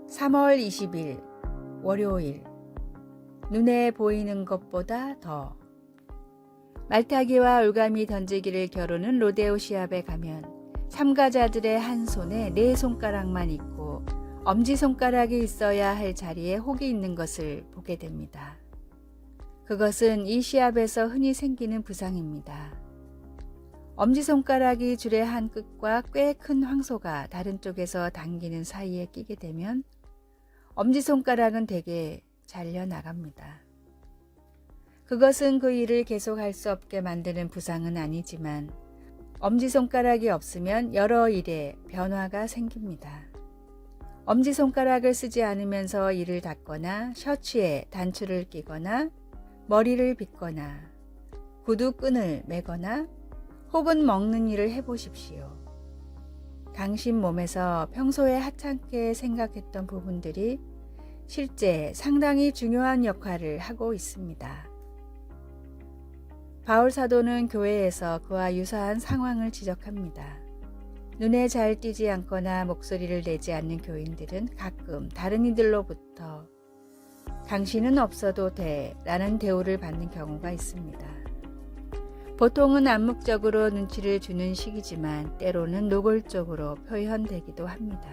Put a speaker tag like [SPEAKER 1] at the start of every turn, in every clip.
[SPEAKER 1] 3월 20일 월요일. 눈에 보이는 것보다 더. 말타기와 올가미 던지기를 겨루는 로데오 시합에 가면 참가자들의 한 손에 4손가락만 있고 엄지손가락이 있어야 할 자리에 혹이 있는 것을 보게 됩니다. 그것은 이 시합에서 흔히 생기는 부상입니다. 엄지손가락이 줄의 한 끝과 꽤 큰 황소가 다른 쪽에서 당기는 사이에 끼게 되면 엄지손가락은 대개 잘려 나갑니다. 그것은 그 일을 계속할 수 없게 만드는 부상은 아니지만 엄지손가락이 없으면 여러 일에 변화가 생깁니다. 엄지손가락을 쓰지 않으면서 이를 닦거나 셔츠에 단추를 끼거나 머리를 빗거나 구두끈을 매거나 혹은 먹는 일을 해보십시오. 당신 몸에서 평소에 하찮게 생각했던 부분들이 실제 상당히 중요한 역할을 하고 있습니다. 바울 사도는 교회에서 그와 유사한 상황을 지적합니다. 눈에 잘 띄지 않거나 목소리를 내지 않는 교인들은 가끔 다른 이들로부터 당신은 없어도 돼 라는 대우를 받는 경우가 있습니다. 보통은 암묵적으로 눈치를 주는 식이지만 때로는 노골적으로 표현되기도 합니다.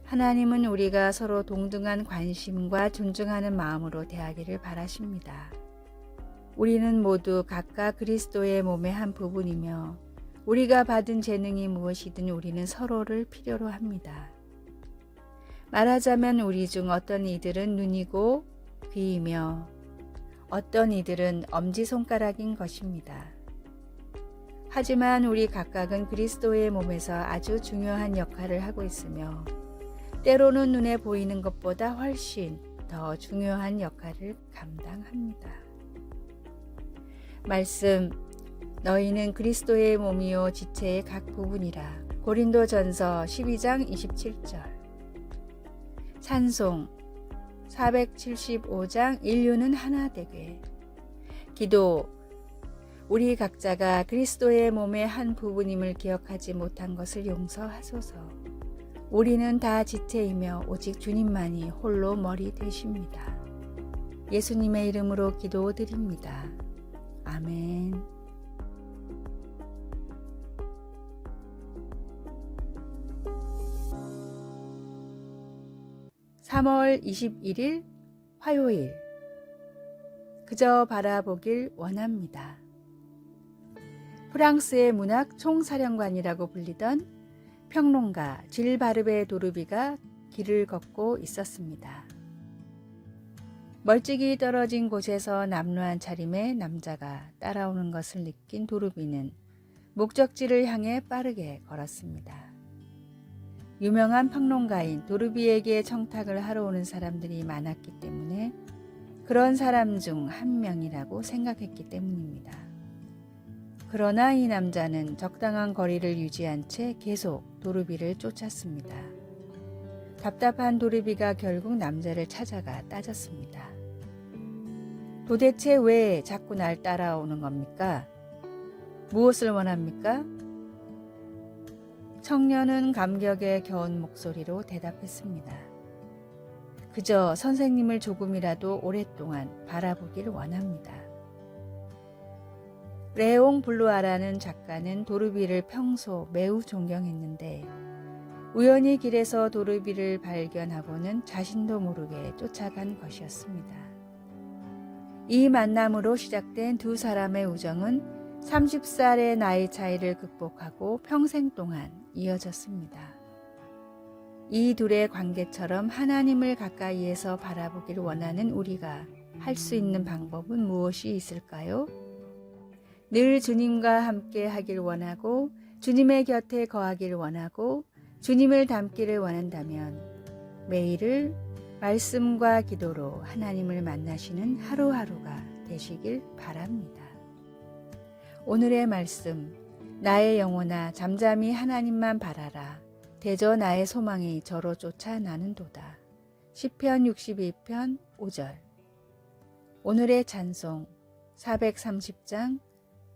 [SPEAKER 1] 하나님은 우리가 서로 동등한 관심과 존중하는 마음으로 대하기를 바라십니다. 우리는 모두 각각 그리스도의 몸의 한 부분이며 우리가 받은 재능이 무엇이든 우리는 서로를 필요로 합니다. 말하자면 우리 중 어떤 이들은 눈이고 귀이며 어떤 이들은 엄지손가락인 것입니다. 하지만 우리 각각은 그리스도의 몸에서 아주 중요한 역할을 하고 있으며 때로는 눈에 보이는 것보다 훨씬 더 중요한 역할을 감당합니다. 말씀, 너희는 그리스도의 몸이요 지체의 각 부분이라. 고린도전서 12장 27절. 찬송 475장 인류는 하나 되게. 기도, 우리 각자가 그리스도의 몸의 한 부분임을 기억하지 못한 것을 용서하소서. 우리는 다 지체이며 오직 주님만이 홀로 머리 되십니다. 예수님의 이름으로 기도드립니다. 아멘. (3월 21일) 화요일. 그저 바라보길 원합니다. 프랑스의 문학 총사령관이라고 불리던 평론가 질 바르베 도르비가 길을 걷고 있었습니다. 멀찍이 떨어진 곳에서 남루한 차림의 남자가 따라오는 것을 느낀 도르비는 목적지를 향해 빠르게 걸었습니다. 유명한 평론가인 도르비에게 청탁을 하러 오는 사람들이 많았기 때문에 그런 사람 중 한 명이라고 생각했기 때문입니다. 그러나 이 남자는 적당한 거리를 유지한 채 계속 도르비를 쫓았습니다. 답답한 도르비가 결국 남자를 찾아가 따졌습니다. 도대체 왜 자꾸 날 따라오는 겁니까? 무엇을 원합니까? 청년은 감격에 겨운 목소리로 대답했습니다. 그저 선생님을 조금이라도 오랫동안 바라보길 원합니다. 레옹 블루아라는 작가는 도르비를 평소 매우 존경했는데 우연히 길에서 도르비를 발견하고는 자신도 모르게 쫓아간 것이었습니다. 이 만남으로 시작된 두 사람의 우정은 30살의 나이 차이를 극복하고 평생 동안 이어졌습니다. 이 둘의 관계처럼 하나님을 가까이에서 바라보길 원하는 우리가 할 수 있는 방법은 무엇이 있을까요? 늘 주님과 함께 하길 원하고 주님의 곁에 거하길 원하고 주님을 닮기를 원한다면 매일을 말씀과 기도로 하나님을 만나시는 하루하루가 되시길 바랍니다. 오늘의 말씀, 나의 영혼아 잠잠히 하나님만 바라라. 대저 나의 소망이 저로 쫓아 나는도다. 시편 62편 5절. 오늘의 찬송 430장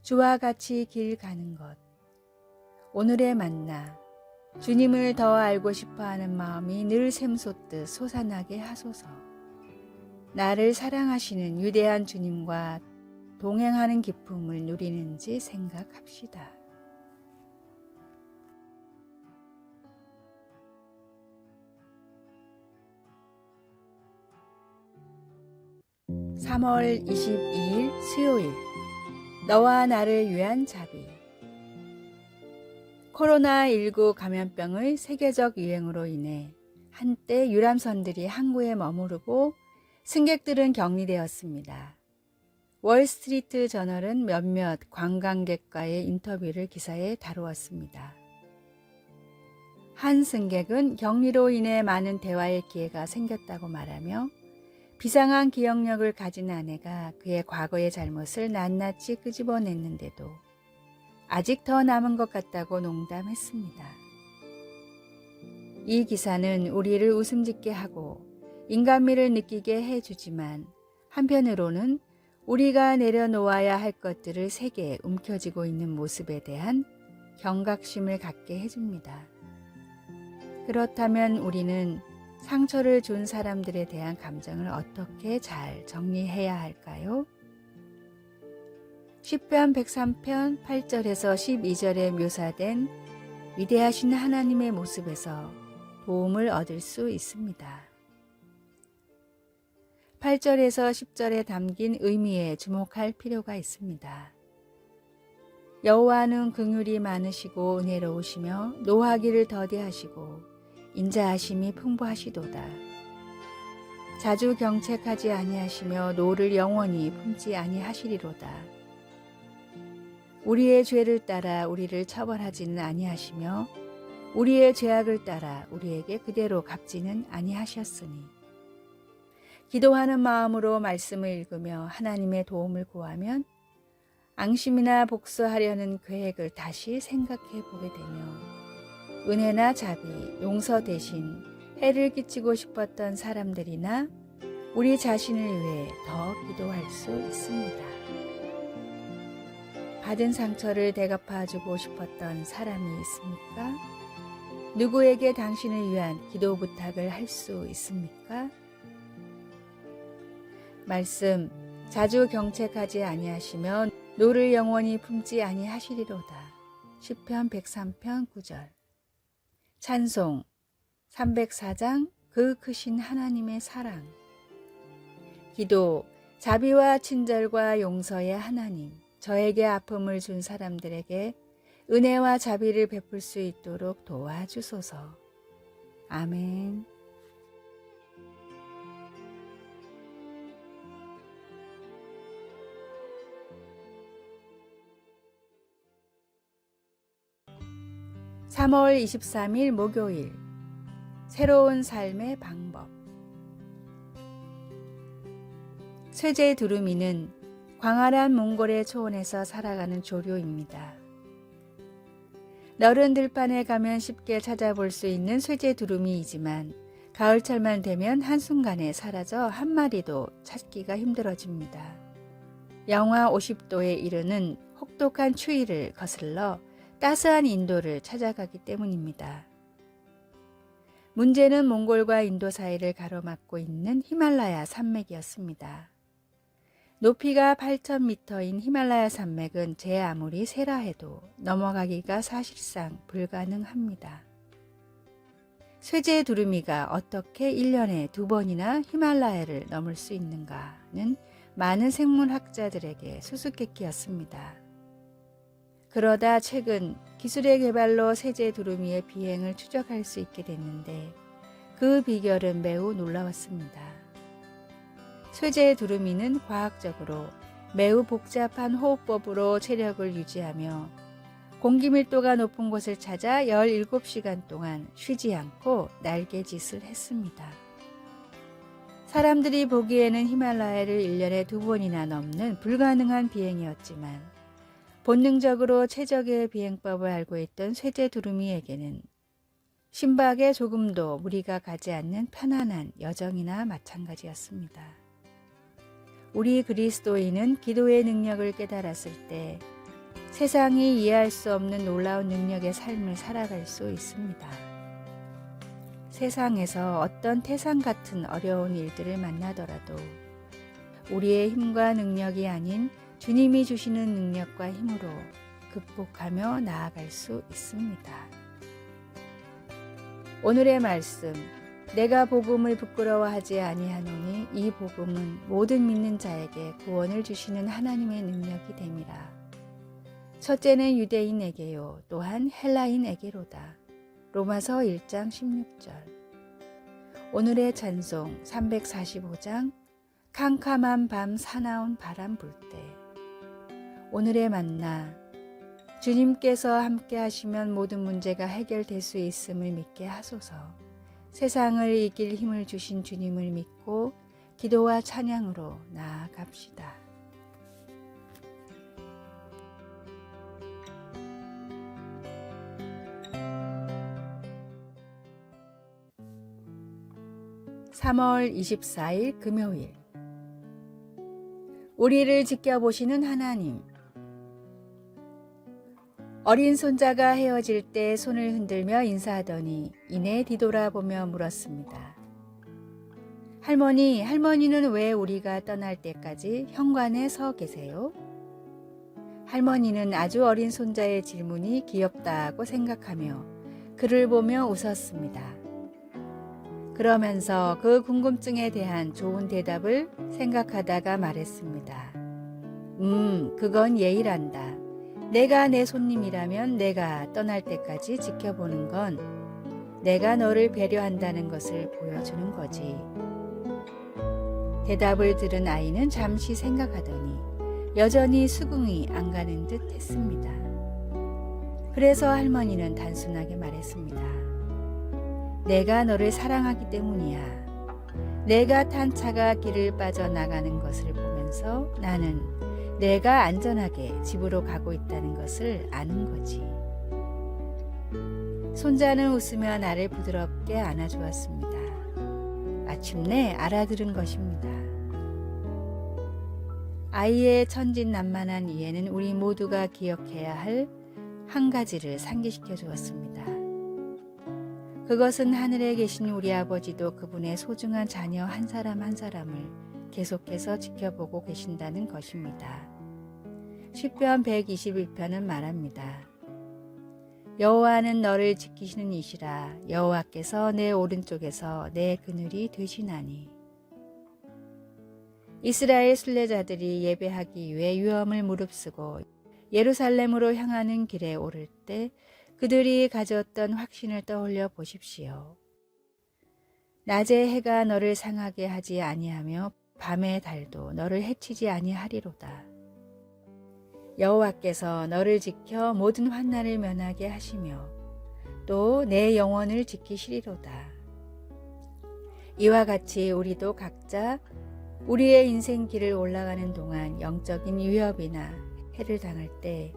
[SPEAKER 1] 주와 같이 길 가는 것. 오늘의 만나 주님을 더 알고 싶어하는 마음이 늘 샘솟듯 솟아나게 하소서. 나를 사랑하시는 위대한 주님과 동행하는 기쁨을 누리는지 생각합시다. (3월 22일) 수요일, 너와 나를 위한 자비. 코로나19 감염병의 세계적 유행으로 인해 한때 유람선들이 항구에 머무르고 승객들은 격리되었습니다. 월스트리트 저널은 몇몇 관광객과의 인터뷰를 기사에 다루었습니다. 한 승객은 격리로 인해 많은 대화의 기회가 생겼다고 말하며 비상한 기억력을 가진 아내가 그의 과거의 잘못을 낱낱이 끄집어냈는데도 아직 더 남은 것 같다고 농담했습니다. 이 기사는 우리를 웃음짓게 하고 인간미를 느끼게 해주지만 한편으로는 우리가 내려놓아야 할 것들을 세게 움켜쥐고 있는 모습에 대한 경각심을 갖게 해줍니다. 그렇다면 우리는 상처를 준 사람들에 대한 감정을 어떻게 잘 정리해야 할까요? 시편 103편 8절에서 12절에 묘사된 위대하신 하나님의 모습에서 도움을 얻을 수 있습니다. 8절에서 10절에 담긴 의미에 주목할 필요가 있습니다. 여호와는 긍휼이 많으시고 은혜로우시며 노하기를 더디하시고 인자하심이 풍부하시도다. 자주 경책하지 아니하시며 노를 영원히 품지 아니하시리로다. 우리의 죄를 따라 우리를 처벌하지는 아니하시며 우리의 죄악을 따라 우리에게 그대로 갚지는 아니하셨으니. 기도하는 마음으로 말씀을 읽으며 하나님의 도움을 구하면 앙심이나 복수하려는 계획을 다시 생각해 보게 되며 은혜나 자비, 용서 대신 해를 끼치고 싶었던 사람들이나 우리 자신을 위해 더 기도할 수 있습니다. 받은 상처를 대갚아주고 싶었던 사람이 있습니까? 누구에게 당신을 위한 기도 부탁을 할 수 있습니까? 말씀, 자주 경책하지 아니하시며 노를 영원히 품지 아니하시리로다. 시편 103편 9절. 찬송 304장 그 크신 하나님의 사랑. 기도, 자비와 친절과 용서의 하나님, 저에게 아픔을 준 사람들에게 은혜와 자비를 베풀 수 있도록 도와주소서. 아멘. (3월 23일) 목요일, 새로운 삶의 방법. 쇠제 두루미는 광활한 몽골의 초원에서 살아가는 조류입니다. 너른 들판에 가면 쉽게 찾아볼 수 있는 쇠제 두루미이지만 가을철만 되면 한순간에 사라져 한 마리도 찾기가 힘들어집니다. 영하 50도에 이르는 혹독한 추위를 거슬러 따스한 인도를 찾아가기 때문입니다. 문제는 몽골과 인도 사이를 가로막고 있는 히말라야 산맥이었습니다. 높이가 8,000m인 히말라야 산맥은 제 아무리 세라 해도 넘어가기가 사실상 불가능합니다. 쇠제 두루미가 어떻게 1년에 2번이나 히말라야를 넘을 수 있는가는 많은 생물학자들에게 수수께끼였습니다. 그러다 최근 기술의 개발로 쇠제 두루미의 비행을 추적할 수 있게 됐는데 그 비결은 매우 놀라웠습니다. 쇠제 두루미는 과학적으로 매우 복잡한 호흡법으로 체력을 유지하며 공기 밀도가 높은 곳을 찾아 17시간 동안 쉬지 않고 날개짓을 했습니다. 사람들이 보기에는 히말라야를 1년에 2번이나 넘는 불가능한 비행이었지만 본능적으로 최적의 비행법을 알고 있던 쇠제 두루미에게는 심박에 조금도 무리가 가지 않는 편안한 여정이나 마찬가지였습니다. 우리 그리스도인은 기도의 능력을 깨달았을 때 세상이 이해할 수 없는 놀라운 능력의 삶을 살아갈 수 있습니다. 세상에서 어떤 태산 같은 어려운 일들을 만나더라도 우리의 힘과 능력이 아닌 주님이 주시는 능력과 힘으로 극복하며 나아갈 수 있습니다. 오늘의 말씀, 내가 복음을 부끄러워하지 아니하노니 이 복음은 모든 믿는 자에게 구원을 주시는 하나님의 능력이 됨이라. 첫째는 유대인에게요, 또한 헬라인에게로다. 로마서 1장 16절. 오늘의 찬송 345장 캄캄한 밤 사나운 바람 불 때. 오늘의 만나, 주님께서 함께 하시면 모든 문제가 해결될 수 있음을 믿게 하소서. 세상을 이길 힘을 주신 주님을 믿고 기도와 찬양으로 나아갑시다. (3월 24일) 금요일. 우리를 지켜보시는 하나님. 어린 손자가 헤어질 때 손을 흔들며 인사하더니 이내 뒤돌아보며 물었습니다. 할머니는 왜 우리가 떠날 때까지 현관에 서 계세요? 할머니는 아주 어린 손자의 질문이 귀엽다고 생각하며 그를 보며 웃었습니다. 그러면서 그 궁금증에 대한 좋은 대답을 생각하다가 말했습니다. 그건 예의란다. 내가 내 손님이라면 내가 떠날 때까지 지켜보는 건 내가 너를 배려한다는 것을 보여주는 거지. 대답을 들은 아이는 잠시 생각하더니 여전히 수긍이 안 가는 듯 했습니다. 그래서 할머니는 단순하게 말했습니다. 내가 너를 사랑하기 때문이야. 내가 탄 차가 길을 빠져나가는 것을 보면서 나는 내가 안전하게 집으로 가고 있다는 것을 아는 거지. 손자는 웃으며 나를 부드럽게 안아주었습니다. 마침내 알아들은 것입니다. 아이의 천진난만한 이해는 우리 모두가 기억해야 할 한 가지를 상기시켜 주었습니다. 그것은 하늘에 계신 우리 아버지도 그분의 소중한 자녀 한 사람 한 사람을 계속해서 지켜보고 계신다는 것입니다. 시편 121편은 말합니다. 여호와는 너를 지키시는 이시라. 여호와께서 내 오른쪽에서 내 그늘이 되시나니. 이스라엘 순례자들이 예배하기 위해 유엄을 무릅쓰고 예루살렘으로 향하는 길에 오를 때 그들이 가졌던 확신을 떠올려 보십시오. 낮에 해가 너를 상하게 하지 아니하며 밤의 달도 너를 해치지 아니하리로다. 여호와께서 너를 지켜 모든 환난을 면하게 하시며 또 내 영혼을 지키시리로다. 이와 같이 우리도 각자 우리의 인생 길을 올라가는 동안 영적인 위협이나 해를 당할 때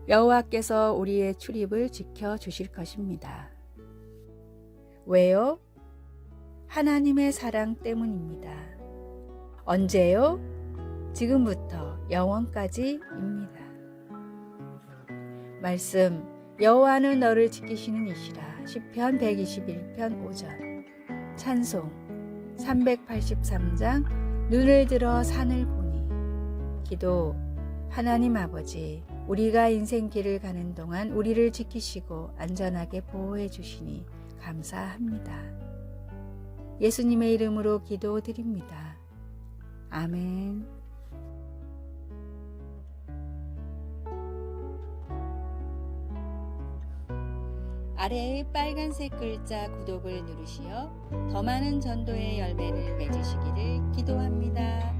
[SPEAKER 1] 여호와께서 우리의 출입을 지켜주실 것입니다. 왜요? 하나님의 사랑 때문입니다. 언제요? 지금부터 영원까지입니다. 말씀, 여호와는 너를 지키시는 이시라. 시편 121편 5절. 찬송 383장 눈을 들어 산을 보니. 기도, 하나님 아버지, 우리가 인생 길을 가는 동안 우리를 지키시고 안전하게 보호해 주시니 감사합니다. 예수님의 이름으로 기도드립니다. 아멘. 아래의 빨간색 글자 구독을 누르시어 더 많은 전도의 열매를 맺으시기를 기도합니다.